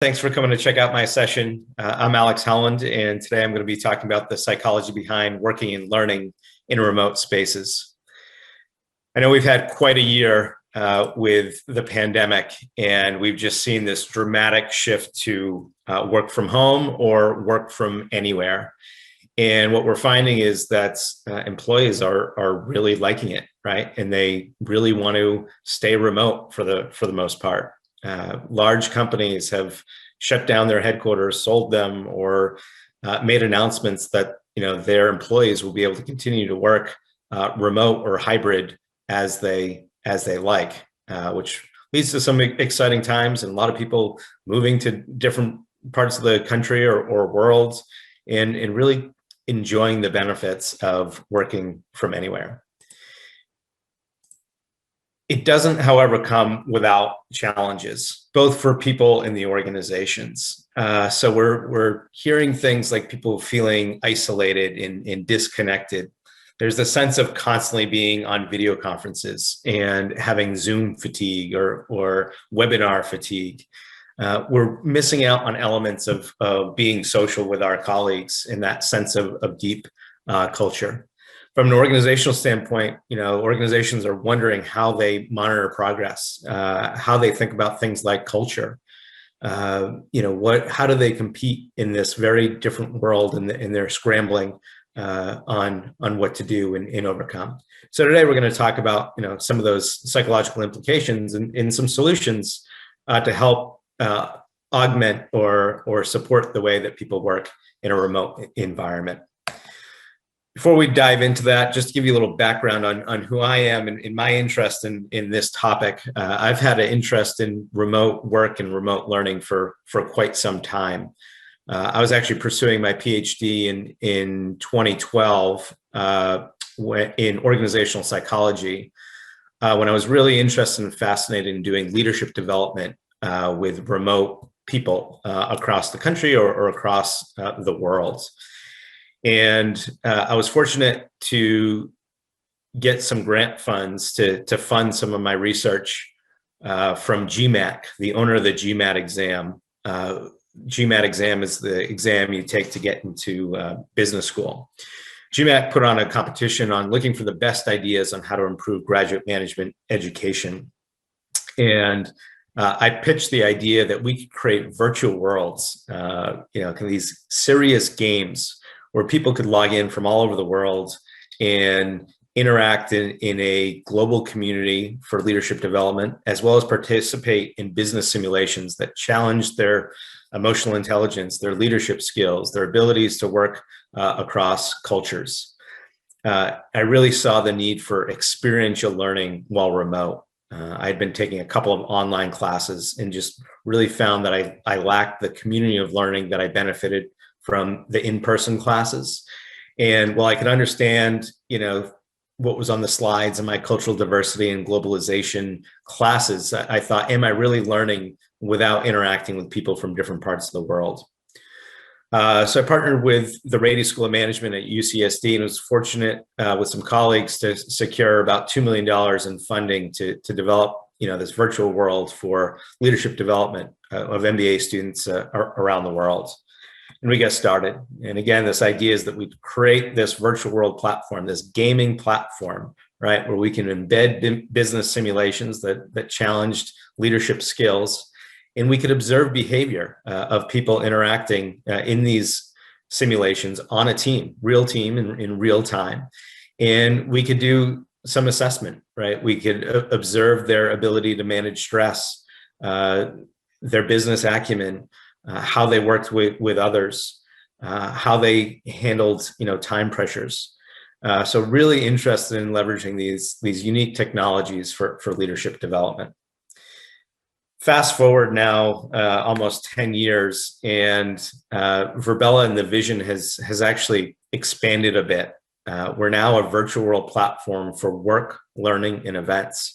Thanks for coming to check out my session. I'm Alex Howland, and today I'm going to be talking about the psychology behind working and learning in remote spaces. I know we've had quite a year with the pandemic, and we've just seen this dramatic shift to work from home or work from anywhere. And what we're finding is that employees are really liking it, right? And they really want to stay remote for the most part. Large companies have shut down their headquarters, sold them, or made announcements that their employees will be able to continue to work remote or hybrid as they like, which leads to some exciting times and a lot of people moving to different parts of the country or world and really enjoying the benefits of working from anywhere. It doesn't, however, come without challenges, both for people and the organizations. So we're hearing things like people feeling isolated and disconnected. There's the sense of constantly being on video conferences and having Zoom fatigue or webinar fatigue. We're missing out on elements of being social with our colleagues in that sense of deep culture. From an organizational standpoint, organizations are wondering how they monitor progress, how they think about things like culture. How do they compete in this very different world, and they're scrambling on what to do and overcome. So today we're going to talk about some of those psychological implications and some solutions to help augment or support the way that people work in a remote environment. Before we dive into that, just to give you a little background on who I am and my interest in this topic. I've had an interest in remote work and remote learning for quite some time. I was actually pursuing my PhD in 2012 in organizational psychology when I was really interested and fascinated in doing leadership development with remote people across the country or across the world. And I was fortunate to get some grant funds to fund some of my research from GMAT, the owner of the GMAT exam. GMAT exam is the exam you take to get into business school. GMAT put on a competition on looking for the best ideas on how to improve graduate management education. And I pitched the idea that we could create virtual worlds, these serious games where people could log in from all over the world and interact in a global community for leadership development, as well as participate in business simulations that challenge their emotional intelligence, their leadership skills, their abilities to work across cultures. I really saw the need for experiential learning while remote. I had been taking a couple of online classes and just really found that I lacked the community of learning that I benefited from the in-person classes. And while I could understand, what was on the slides in my cultural diversity and globalization classes, I thought, am I really learning without interacting with people from different parts of the world? So I partnered with the Rady School of Management at UCSD and was fortunate with some colleagues to secure about $2 million in funding to develop this virtual world for leadership development of MBA students around the world. And we got started. And again, this idea is that we create this virtual world platform, this gaming platform, right, where we can embed business simulations that challenged leadership skills. And we could observe behavior of people interacting in these simulations on a team in real time. And we could do some assessment, right? We could observe their ability to manage stress, their business acumen, how they worked with others, how they handled time pressures. So really interested in leveraging these unique technologies for leadership development. Fast forward now almost 10 years, and Virbela and the vision has actually expanded a bit. We're now a virtual world platform for work, learning, and events.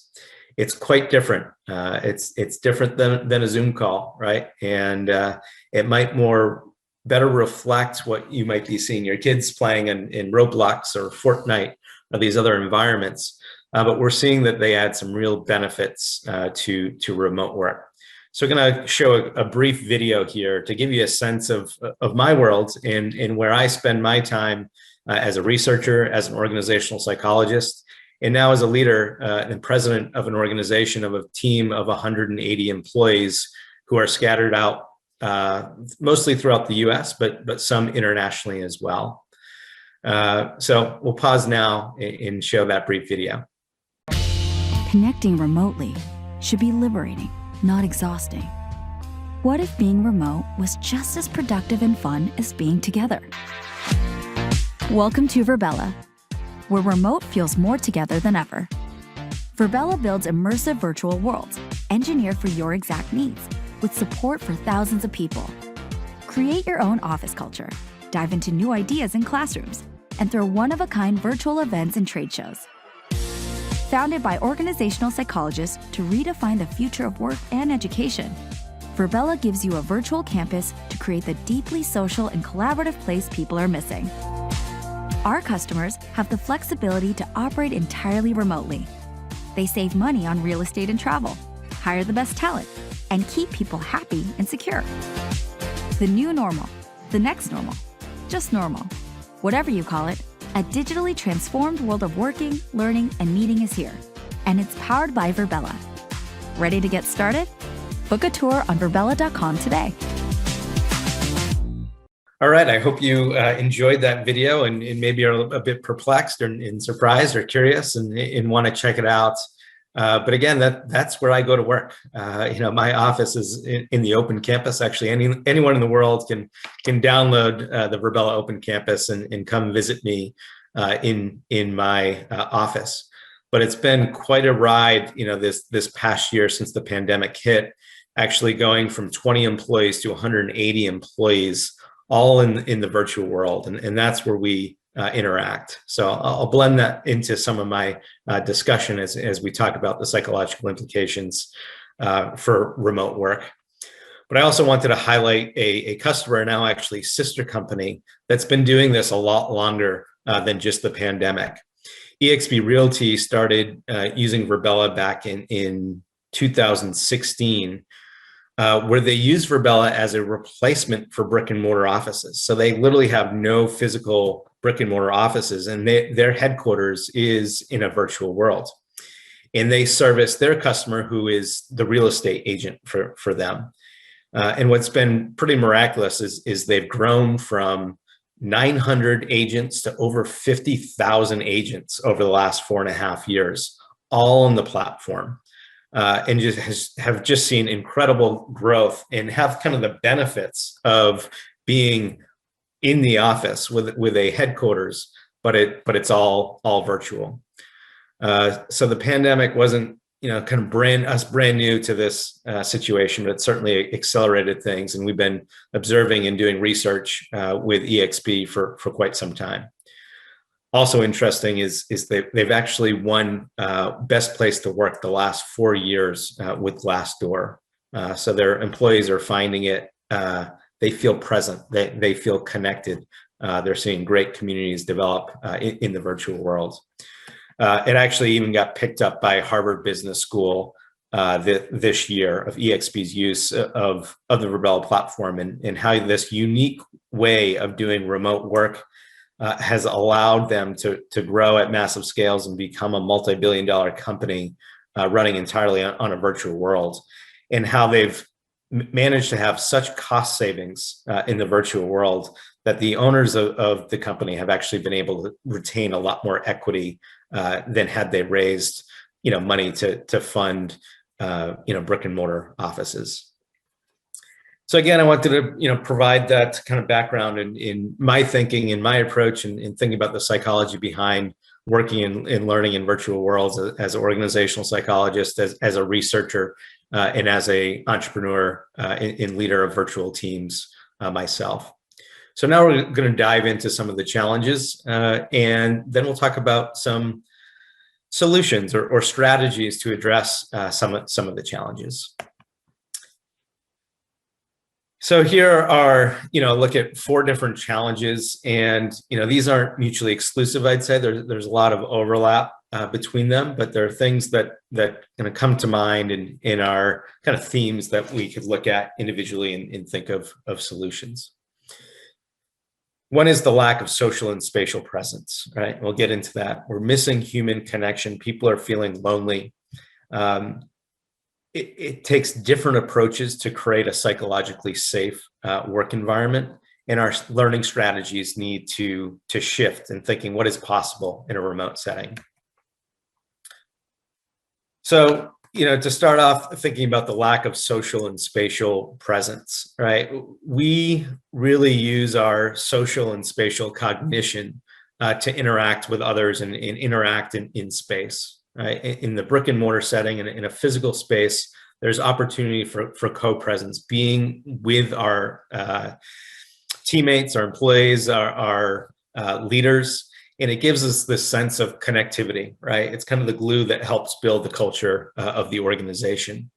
It's quite different. It's different than a Zoom call, right? And it might better reflect what you might be seeing your kids playing in Roblox or Fortnite or these other environments. But we're seeing that they add some real benefits to remote work. So I'm going to show a brief video here to give you a sense of my world and where I spend my time as a researcher, as an organizational psychologist, and now as a leader and president of an organization of a team of 180 employees who are scattered out mostly throughout the US, but some internationally as well. So we'll pause now and show that brief video. Connecting remotely should be liberating, not exhausting. What if being remote was just as productive and fun as being together? Welcome to Virbela, where remote feels more together than ever. Virbela builds immersive virtual worlds, engineered for your exact needs, with support for thousands of people. Create your own office culture, dive into new ideas in classrooms, and throw one-of-a-kind virtual events and trade shows. Founded by organizational psychologists to redefine the future of work and education, Virbela gives you a virtual campus to create the deeply social and collaborative place people are missing. Our customers have the flexibility to operate entirely remotely. They save money on real estate and travel, hire the best talent, and keep people happy and secure. The new normal, the next normal, just normal, whatever you call it, a digitally transformed world of working, learning, and meeting is here, and it's powered by Virbela. Ready to get started? Book a tour on Virbela.com today. All right, I hope you enjoyed that video and maybe are a bit perplexed and surprised or curious and want to check it out. But again, that's where I go to work. My office is in the open campus. Actually, anyone in the world can download the Virbela Open Campus and come visit me in my office. But it's been quite a ride, this past year since the pandemic hit. Actually, going from 20 employees to 180 employees, all in the virtual world, and that's where we interact. So I'll blend that into some of my discussion as we talk about the psychological implications for remote work. But I also wanted to highlight a customer, now actually sister company, that's been doing this a lot longer than just the pandemic. eXp Realty started using Virbela back in 2016, where they use Virbela as a replacement for brick and mortar offices. So they literally have no physical brick and mortar offices, and their headquarters is in a virtual world. And they service their customer, who is the real estate agent for them. And what's been pretty miraculous is they've grown from 900 agents to over 50,000 agents over the last 4.5 years, all on the platform. And have just seen incredible growth and have kind of the benefits of being in the office with a headquarters, but it's all virtual. So the pandemic wasn't kind of brand new to this situation, but it certainly accelerated things, and we've been observing and doing research with eXp for quite some time. Also interesting is they've actually won best place to work the last 4 years with Glassdoor. So their employees are finding it. They feel present. They feel connected. They're seeing great communities develop in the virtual world. It actually even got picked up by Harvard Business School this year of eXp's use of the Virbela platform and how this unique way of doing remote work has allowed them to grow at massive scales and become a multi-billion-dollar company running entirely on a virtual world, and how they've managed to have such cost savings in the virtual world that the owners of the company have actually been able to retain a lot more equity than had they raised money to fund brick and mortar offices. So again, I wanted to provide that kind of background in my thinking and my approach and thinking about the psychology behind working and learning in virtual worlds as an organizational psychologist, as a researcher, and as an entrepreneur and leader of virtual teams myself. So now we're going to dive into some of the challenges, and then we'll talk about some solutions or strategies to address some of the challenges. So here are, look at 4 different challenges, and these aren't mutually exclusive. I'd say there's a lot of overlap, between them, but there are things that kind of come to mind in our kind of themes that we could look at individually and think of solutions. One is the lack of social and spatial presence, right? We'll get into that. We're missing human connection. People are feeling lonely. It takes different approaches to create a psychologically safe work environment, and our learning strategies need to shift in thinking what is possible in a remote setting. So, to start off thinking about the lack of social and spatial presence, right? We really use our social and spatial cognition to interact with others and interact in space, right? In the brick and mortar setting, in a physical space, there's opportunity for co-presence, being with our teammates, our employees, our leaders. And it gives us this sense of connectivity, right? It's kind of the glue that helps build the culture of the organization.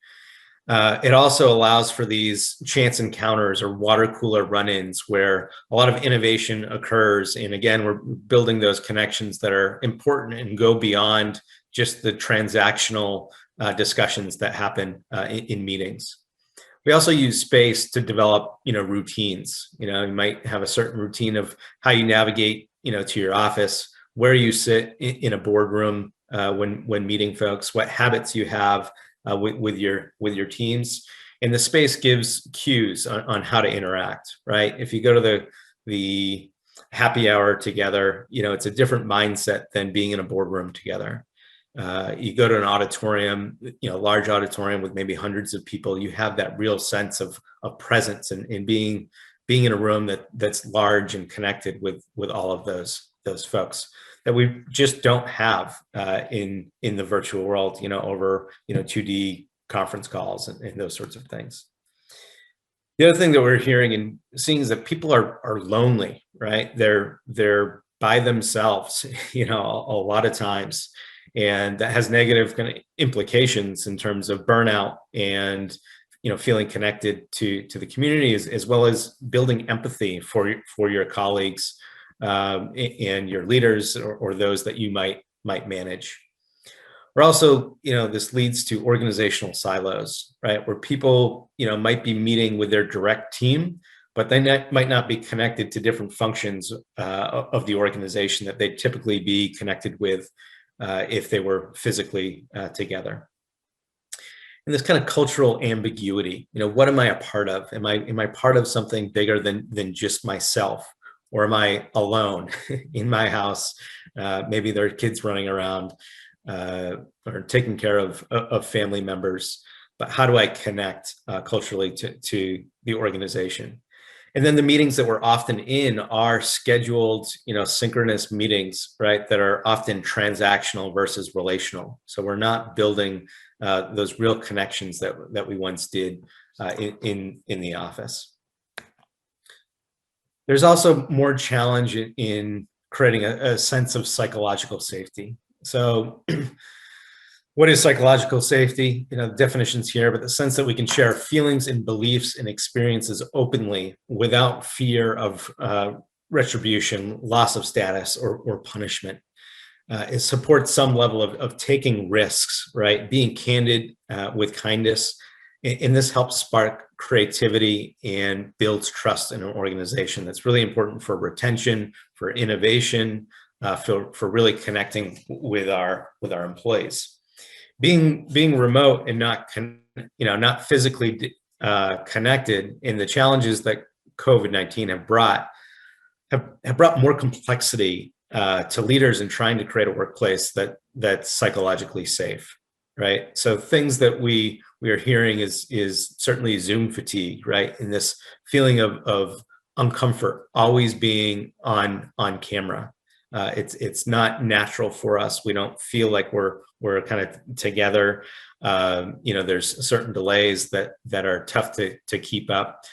It also allows for these chance encounters or water cooler run-ins where a lot of innovation occurs. And again, we're building those connections that are important and go beyond just the transactional discussions that happen in meetings. We also use space to develop, routines. You might have a certain routine of how you navigate to your office, where you sit in a boardroom when meeting folks, what habits you have with your teams. And the space gives cues on how to interact, right? If you go to the happy hour together, it's a different mindset than being in a boardroom together. You go to an auditorium, large auditorium with maybe hundreds of people, you have that real sense of presence and being in a room that's large and connected with all of those folks that we just don't have in the virtual world, over 2D conference calls and those sorts of things. The other thing that we're hearing and seeing is that people are lonely, right? They're by themselves, a lot of times, and that has negative kind of implications in terms of burnout and feeling connected to the community, as well as building empathy for your colleagues and your leaders or those that you might manage. We're also, this leads to organizational silos, right? Where people, might be meeting with their direct team, but they might not be connected to different functions of the organization that they'd typically be connected with if they were physically together. And this kind of cultural ambiguity, what am I a part of? Am I part of something bigger than just myself? Or am I alone in my house? Maybe there are kids running around or taking care of family members, but how do I connect culturally to the organization? And then the meetings that we're often in are scheduled, synchronous meetings, right? That are often transactional versus relational. So we're not building those real connections that we once did in the office. There's also more challenge in creating a sense of psychological safety. So what is psychological safety? The definition's here, but the sense that we can share feelings and beliefs and experiences openly without fear of retribution, loss of status, or punishment. It supports some level of taking risks, right? Being candid with kindness. And this helps spark creativity and builds trust in an organization. That's really important for retention, for innovation, for really connecting with our employees. Being remote and not physically connected, and the challenges that COVID-19 have brought more complexity to leaders in trying to create a workplace that's psychologically safe, right? So things that we are hearing is certainly Zoom fatigue, right? And this feeling of uncomfort, always being on camera. It's not natural for us. We don't feel like we're kind of together. There's certain delays that are tough to keep up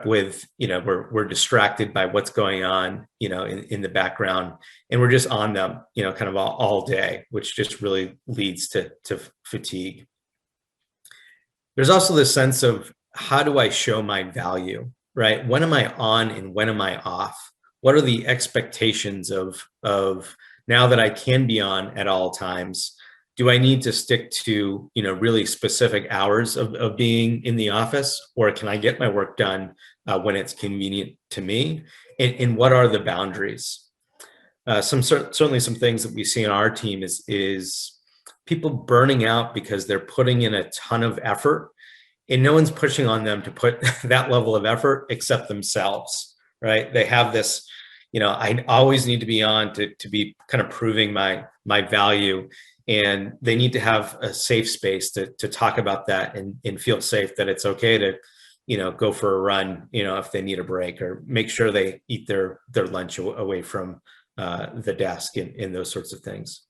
with. We're distracted by what's going on, in the background, and we're just on them, kind of all day, which just really leads to fatigue. There's also this sense of, how do I show my value, right? When am I on and when am I off? What are the expectations of Now that I can be on at all times, do I need to stick to, really specific hours of being in the office, or can I get my work done when it's convenient to me? And what are the boundaries? Certainly some things that we see in our team is people burning out because they're putting in a ton of effort, and no one's pushing on them to put that level of effort except themselves, right? They have this, I always need to be on to be kind of proving my value, and they need to have a safe space to talk about that and feel safe that it's okay to, go for a run, if they need a break, or make sure they eat their lunch away from the desk and those sorts of things.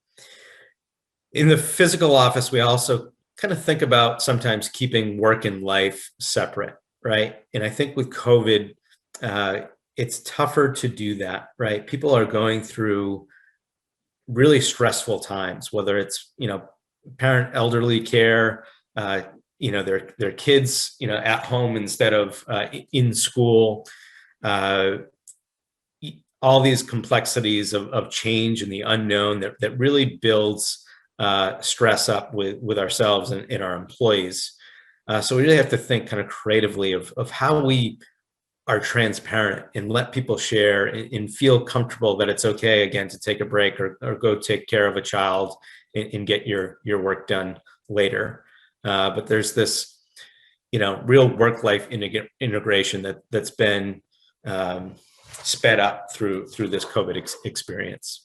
In the physical office, we also kind of think about sometimes keeping work and life separate, right? And I think with COVID, it's tougher to do that, right? People are going through really stressful times, whether it's, parent elderly care, their kids, at home instead of in school, all these complexities of change and the unknown that really builds stress up with ourselves and our employees. So we really have to think kind of creatively of how we are transparent and let people share and feel comfortable that it's okay, again, to take a break or go take care of a child and get your work done later. But there's this, real work-life integration that's been sped up through this COVID experience.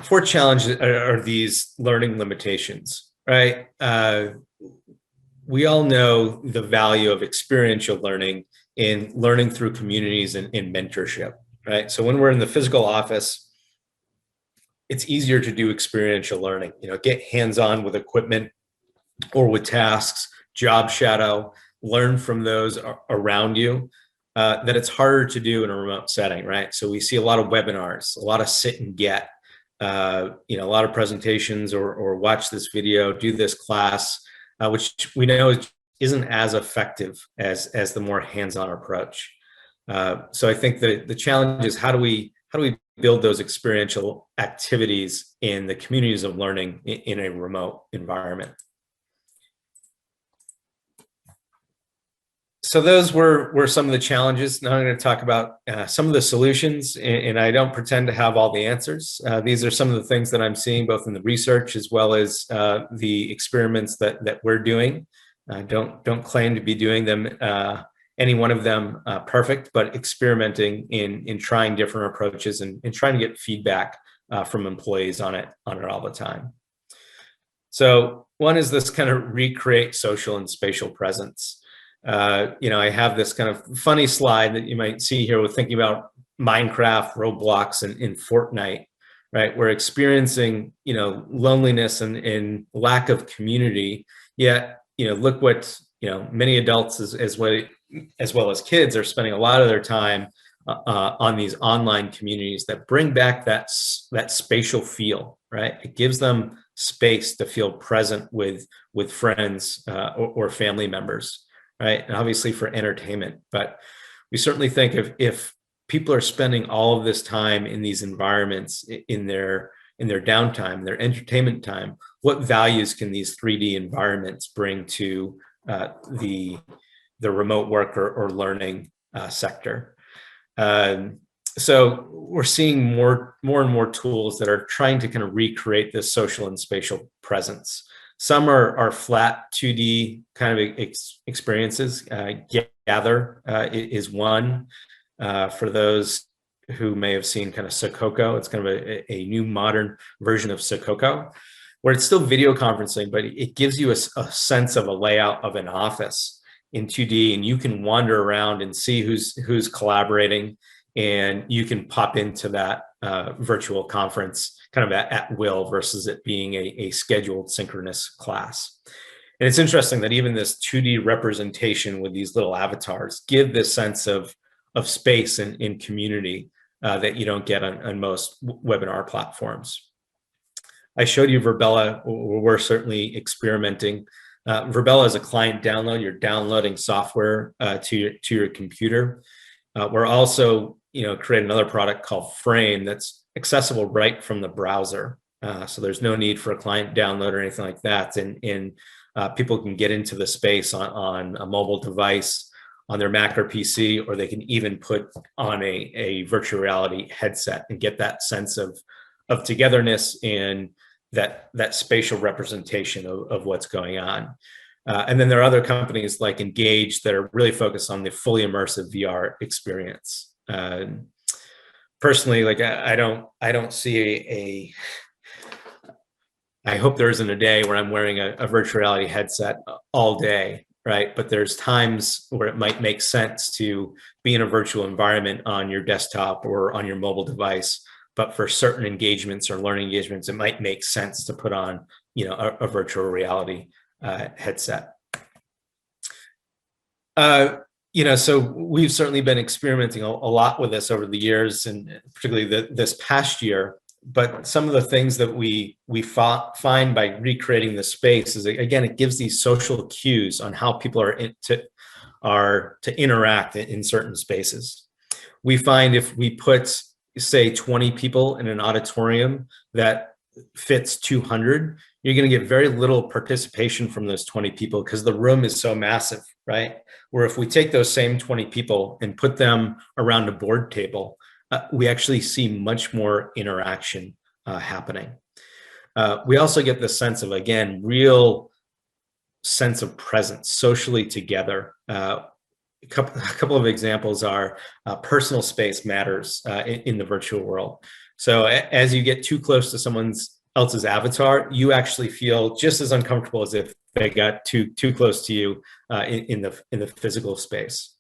Fourth challenge are these learning limitations, right? We all know the value of experiential learning in learning through communities and mentorship, right? So when we're in the physical office, it's easier to do experiential learning, get hands-on with equipment or with tasks, job shadow, learn from those around you, that it's harder to do in a remote setting, right? So we see a lot of webinars, a lot of sit and get, a lot of presentations or watch this video, do this class, which we know isn't as effective as the more hands-on approach. So I think the challenge is how do we build those experiential activities in the communities of learning in a remote environment? So those were some of the challenges. Now I'm going to talk about some of the solutions, and I don't pretend to have all the answers. These are some of the things that I'm seeing both in the research as well as the experiments that we're doing. Don't claim to be doing them, any one of them perfect, but experimenting in trying different approaches and trying to get feedback from employees on it all the time. So one is this kind of recreate social and spatial presence. I have this kind of funny slide that you might see here with thinking about Minecraft, Roblox, and Fortnite, right? We're experiencing, loneliness and lack of community. Yet, look what, many adults as well as kids are spending a lot of their time on these online communities that bring back that spatial feel, right? It gives them space to feel present with friends or family members. Right, and obviously for entertainment, but we certainly think if people are spending all of this time in these environments in their downtime, their entertainment time, what values can these 3D environments bring to the remote work or learning sector? So we're seeing more and more tools that are trying to kind of recreate this social and spatial presence. Some are flat 2D kind of experiences. Gather is one. For those who may have seen kind of Sakoko, it's kind of a new modern version of Sakoko, where it's still video conferencing, but it gives you a sense of a layout of an office in 2D, and you can wander around and see who's collaborating, and you can pop into that virtual conference kind of at will versus it being a scheduled synchronous class. And it's interesting that even this 2D representation with these little avatars give this sense of space and community that you don't get on most webinar platforms. I showed you Virbela. We're certainly experimenting. Virbela is a client download. You're downloading software to your computer. We're also, create another product called Frame that's accessible right from the browser. So there's no need for a client download or anything like that. And people can get into the space on a mobile device, on their Mac or PC, or they can even put on a virtual reality headset and get that sense of togetherness and that spatial representation of what's going on. And then there are other companies like Engage that are really focused on the fully immersive VR experience. Personally, like I don't see I hope there isn't a day where I'm wearing a virtual reality headset all day, right? But there's times where it might make sense to be in a virtual environment on your desktop or on your mobile device. But for certain engagements or learning engagements, it might make sense to put on, a virtual reality headset. So we've certainly been experimenting a lot with this over the years, and particularly this past year. But some of the things that we find by recreating the space is, again, it gives these social cues on how people are to interact in certain spaces. We find if we put, say, 20 people in an auditorium that fits 200, you're going to get very little participation from those 20 people because the room is so massive, right? Where if we take those same 20 people and put them around a board table, we actually see much more interaction happening. We also get the sense of, again, real sense of presence socially together. A couple of examples are personal space matters in the virtual world. So as you get too close to someone else's avatar, you actually feel just as uncomfortable as if they got too close to you in the physical space.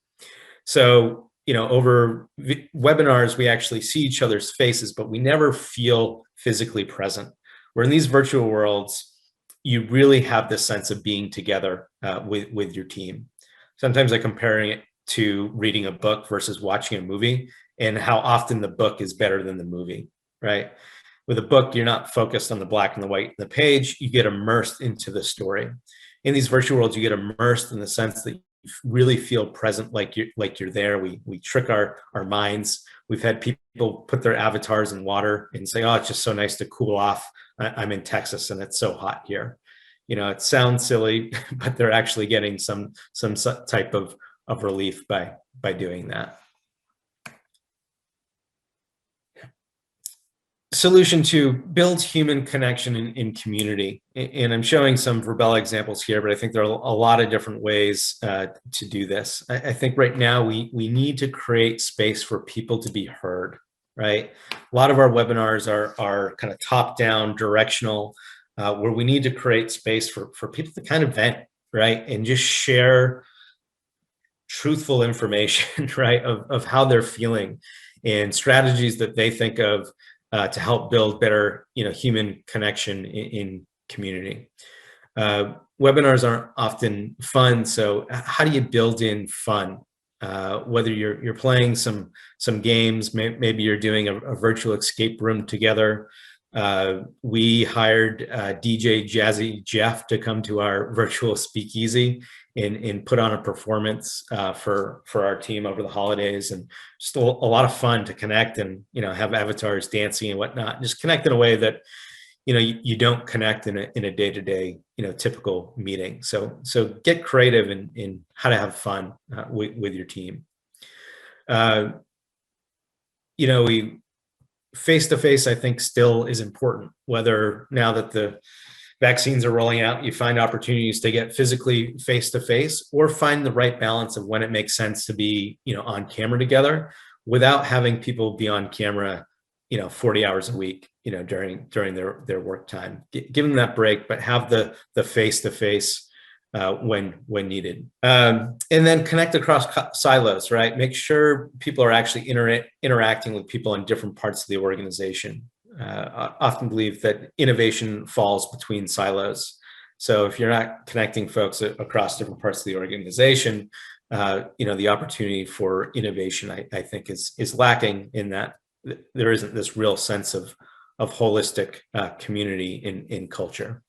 So, over webinars, we actually see each other's faces, but we never feel physically present. Where in these virtual worlds, you really have this sense of being together with your team. Sometimes I'm comparing it to reading a book versus watching a movie, and how often the book is better than the movie, right? With a book, you're not focused on the black and the white in the page, you get immersed into the story. In these virtual worlds, you get immersed in the sense that you really feel present, like you're there. We trick our minds. We've had people put their avatars in water and say, oh, it's just so nice to cool off. I'm in Texas and it's so hot here. It sounds silly, but they're actually getting some type of relief by doing that. Solution to build human connection in community. And I'm showing some Virbela examples here, but I think there are a lot of different ways to do this. I think right now we need to create space for people to be heard, right? A lot of our webinars are kind of top-down, directional, where we need to create space for people to kind of vent, right? And just share truthful information, right? Of how they're feeling and strategies that they think of to help build better, human connection in community. Webinars aren't often fun, so how do you build in fun? Whether you're playing some games, maybe you're doing a virtual escape room together. We hired DJ Jazzy Jeff to come to our virtual speakeasy and put on a performance for our team over the holidays, and just a lot of fun to connect and have avatars dancing and whatnot. Just connect in a way that you don't connect in a day-to-day typical meeting. So get creative in how to have fun with your team. We face-to-face, I think, still is important, whether now that the vaccines are rolling out, you find opportunities to get physically face-to-face, or find the right balance of when it makes sense to be, on camera together without having people be on camera, 40 hours a week, during their work time. Give them that break, but have the face-to-face when needed. And then connect across silos, right? Make sure people are actually interacting with people in different parts of the organization. I often believe that innovation falls between silos. So if you're not connecting folks across different parts of the organization, the opportunity for innovation, I think, is lacking in that there isn't this real sense of holistic community in culture.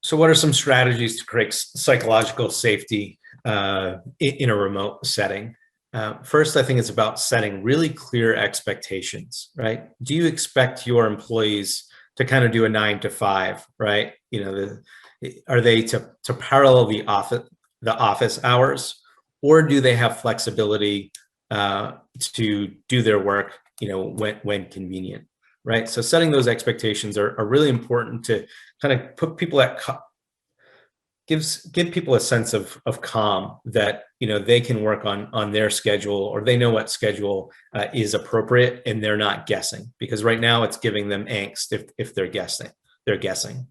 So what are some strategies to create psychological safety in a remote setting? First, I think it's about setting really clear expectations, right? Do you expect your employees to kind of do a 9 to 5, right? Are they to parallel the office hours, or do they have flexibility to do their work, when convenient, right? So setting those expectations are really important to kind of put people give people a sense of calm that they can work on their schedule, or they know what schedule is appropriate, and they're not guessing, because right now it's giving them angst if they're guessing.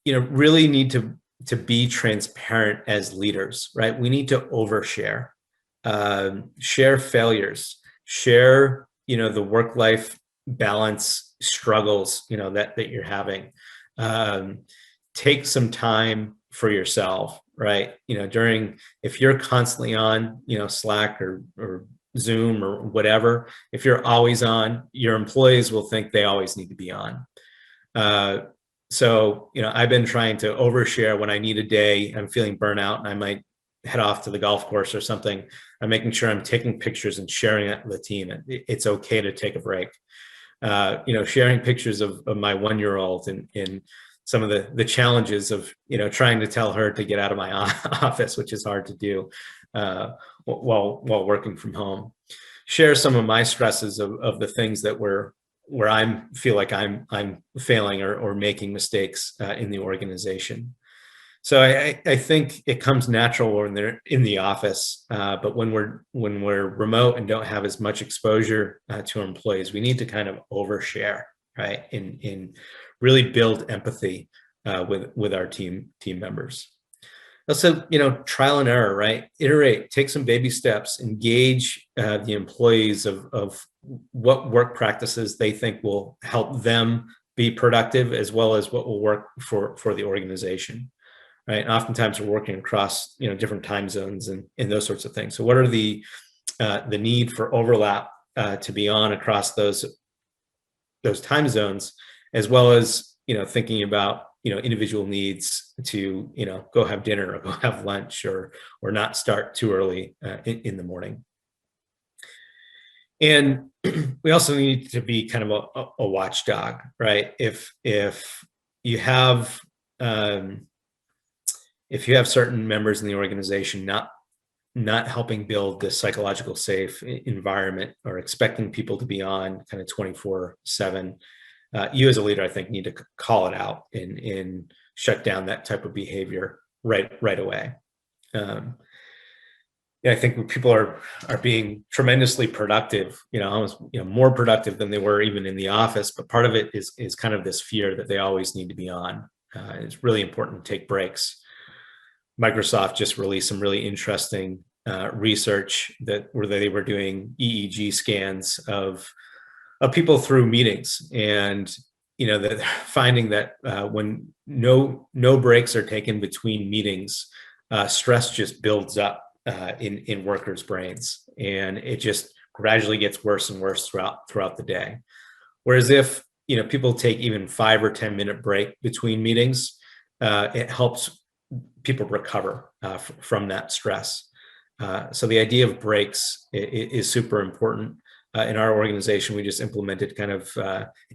Really need to be transparent as leaders, right? We need to overshare, share failures, share the work-life balance struggles that you're having. Take some time for yourself, right? If you're constantly on, Slack or Zoom or whatever, if you're always on, your employees will think they always need to be on. So, I've been trying to overshare when I need a day, I'm feeling burnout and I might head off to the golf course or something. I'm making sure I'm taking pictures and sharing it with the team. It's okay to take a break. Sharing pictures of my 1-year-old and some of the challenges of trying to tell her to get out of my office, which is hard to do while working from home. Share some of my stresses of the things that where I feel like I'm failing or making mistakes in the organization. So I think it comes natural when they're in the office, but when we're remote and don't have as much exposure to our employees, we need to kind of overshare, right? In really build empathy with our team members. Also, trial and error, right? Iterate, take some baby steps, engage the employees of what work practices they think will help them be productive, as well as what will work for the organization, right? And oftentimes we're working across different time zones and those sorts of things. So what are the need for overlap to be on across those time zones, as well as thinking about individual needs to go have dinner or go have lunch or not start too early in the morning. And we also need to be kind of a watchdog, right? If you have certain members in the organization not helping build this psychological safe environment, or expecting people to be on kind of 24/7, you as a leader, I think, need to call it out and shut down that type of behavior right away. I think people are being tremendously productive, almost more productive than they were even in the office. But part of it is kind of this fear that they always need to be on. It's really important to take breaks. Microsoft just released some really interesting research where they were doing EEG scans of people through meetings, and that finding that when no breaks are taken between meetings, stress just builds up in workers' brains, and it just gradually gets worse and worse throughout the day. Whereas if people take even 5 or 10 minute break between meetings, it helps people recover from that stress. So the idea of breaks is super important. In our organization, we just implemented kind of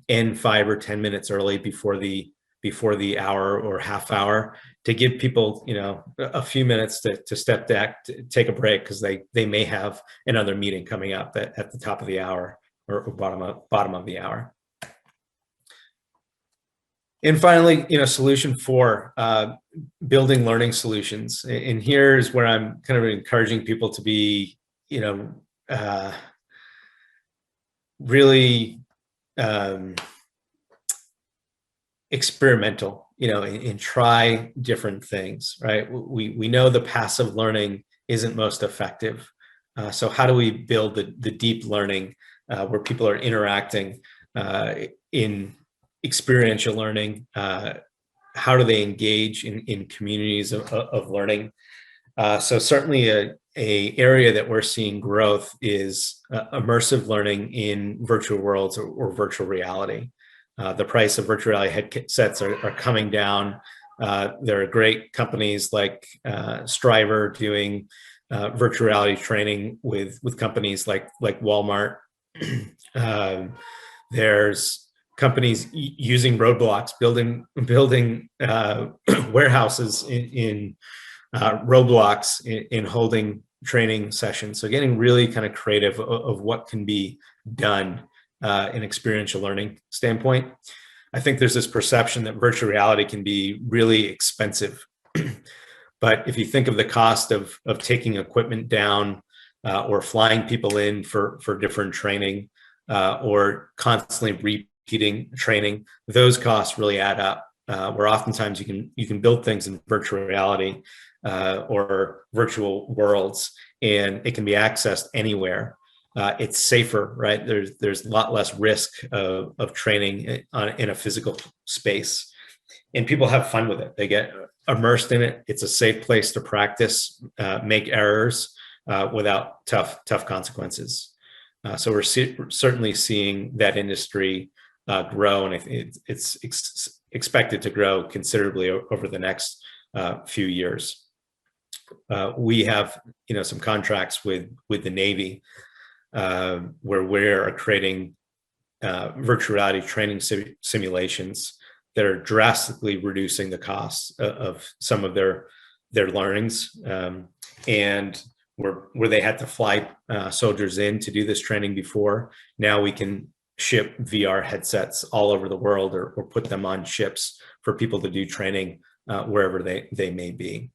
end 5 or 10 minutes early before the hour or half hour, to give people a few minutes to step back, to take a break, because they may have another meeting coming up at the top of the hour or bottom of the hour. And finally, solution 4, building learning solutions. And here's where I'm kind of encouraging people to be, really experimental, and try different things, right? We know the passive learning isn't most effective. So how do we build the deep learning where people are interacting in experiential learning? How do they engage in communities of learning? So certainly a area that we're seeing growth is immersive learning in virtual worlds or virtual reality. The price of virtual reality headsets are coming down. There are great companies like Striver doing virtual reality training with companies like Walmart. There's companies using roadblocks, building warehouses in Roblox in holding training sessions. So getting really kind of creative of what can be done in experiential learning standpoint. I think there's this perception that virtual reality can be really expensive. But if you think of the cost of taking equipment down or flying people in for different training or constantly repeating training, those costs really add up. Where oftentimes you can build things in virtual reality or virtual worlds, and it can be accessed anywhere. It's safer, right? There's a lot less risk of training in a physical space, and people have fun with it. They get immersed in it. It's a safe place to practice, make errors without tough consequences. So we're certainly seeing that industry grow, and it's expected to grow considerably over the next few years. We have, some contracts with the Navy where we're creating virtual reality training simulations that are drastically reducing the costs of some of their learnings, and where they had to fly soldiers in to do this training before. Now we can ship VR headsets all over the world or put them on ships for people to do training wherever they may be.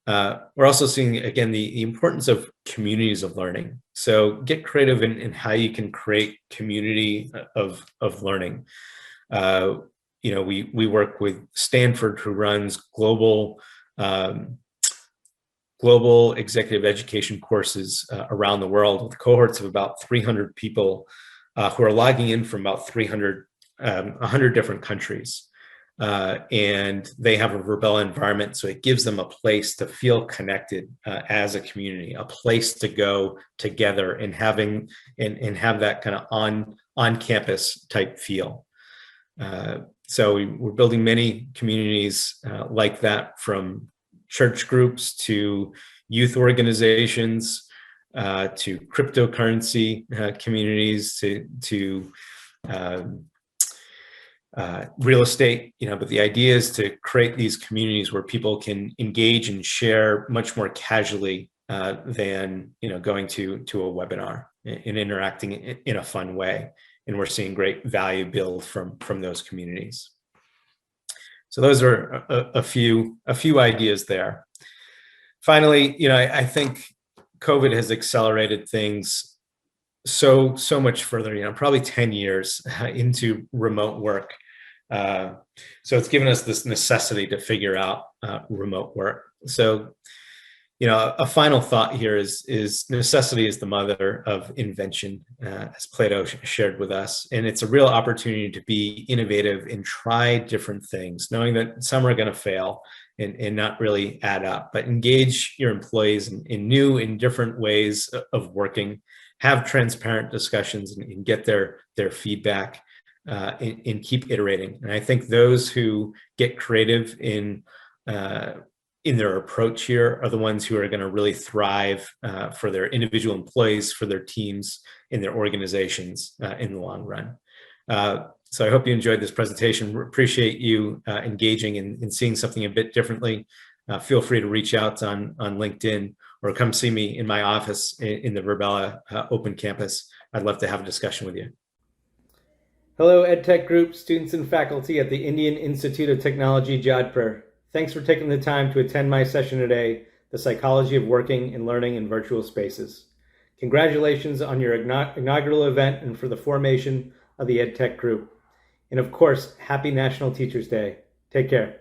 We're also seeing, again, the importance of communities of learning. So get creative in how you can create community of learning. We work with Stanford, who runs global executive education courses around the world with cohorts of about 300 people who are logging in from about 100 different countries. And they have a Virbela environment, so it gives them a place to feel connected as a community, a place to go together and have that kind of on campus type feel. So we're building many communities like that, from church groups to youth organizations to cryptocurrency communities to real estate, but the idea is to create these communities where people can engage and share much more casually than going to a webinar and interacting in a fun way. And we're seeing great value build from those communities. So those are a few ideas there. Finally, I think COVID has accelerated things so much further, probably 10 years into remote work. So it's given us this necessity to figure out remote work. So, a final thought here is necessity is the mother of invention, as Plato shared with us. And it's a real opportunity to be innovative and try different things, knowing that some are going to fail and not really add up, but engage your employees in new and different ways of working, have transparent discussions and get their feedback and keep iterating. And I think those who get creative in their approach here are the ones who are going to really thrive for their individual employees, for their teams, in their organizations in the long run. So I hope you enjoyed this presentation. We appreciate you engaging and seeing something a bit differently. Feel free to reach out on LinkedIn or come see me in my office in the Virbela Open Campus. I'd love to have a discussion with you. Hello, EdTech Group, students and faculty at the Indian Institute of Technology, Jodhpur. Thanks for taking the time to attend my session today, The Psychology of Working and Learning in Virtual Spaces. Congratulations on your inaugural event and for the formation of the EdTech Group. And of course, happy National Teachers Day. Take care.